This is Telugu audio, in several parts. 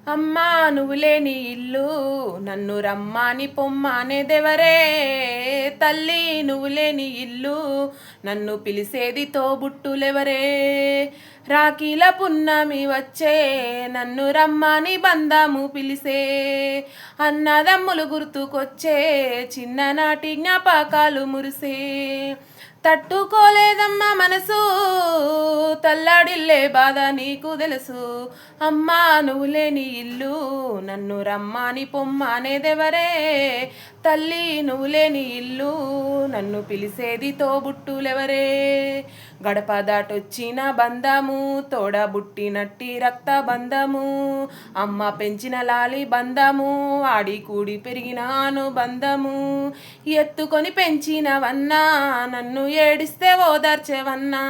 అమ్మా నువ్వు లేని ఇల్లు నన్ను రమ్మాని పొమ్మనేదెవరే తల్లి నువ్వు లేని ఇల్లు నన్ను పిలిసేది తోబుట్టులెవరే రాఖీల పున్నమి వచ్చే నన్ను రమ్మని బంధము పిలిసే అన్నదమ్ములు గుర్తుకొచ్చే చిన్ననాటి జ్ఞాపకాలు మురిసే తట్టుకోలేదమ్మా మనసు తల్లాడిల్లే బాధ నీకు తెలుసు అమ్మా నువ్వు లేని ఇల్లు నన్ను రమ్మని పొమ్మనేదెవరే తల్లి నువ్వు లేని ఇల్లు నన్ను పిలిసేది తోబుట్టులెవరే గడప దాటొచ్చిన బంధము తోడబుట్టినట్టి రక్త బంధము అమ్మ పెంచిన లాలి బంధము ఆడి కూడి పెరిగిన అనుబంధము ఎత్తుకొని పెంచినవన్నా నన్ను ఏడిస్తే ఓదార్చేవన్నా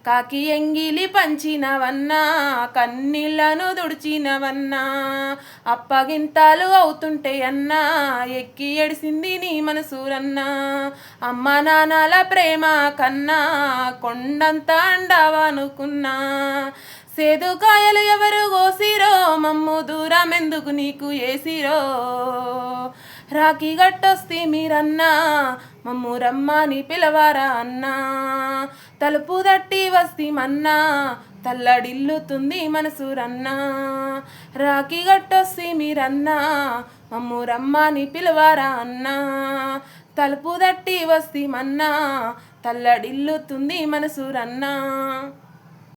కాకి ఎంగిలి పంచినవన్నా కన్నీళ్లను దుడిచినవన్నా అప్పగింతాలు అవుతుంటే అన్నా ఎక్కి ఏడిసింది నీ మనసూరన్నా అమ్మ నాన్నల ప్రేమ కన్నా కొండంత అండావనుకున్నా సేదుకాయలు ఎవరు కోసిరో మమ్ము దూరం ఎందుకు నీకు ఏసిరో రాఖీ గట్టొస్తే మీరన్నా మమ్ము రమ్మని పిలవారా అన్నా తలుపు తట్టి వస్తీమన్నా తల్లడిల్లుతుంది మనసూరన్నా రాఖీ గట్టొస్తే మీరన్నా మమ్ము రమ్మని పిలవారా అన్నా తలుపు తట్టి వస్తీమన్నా తల్లడిల్లుతుంది మనసూరన్నా.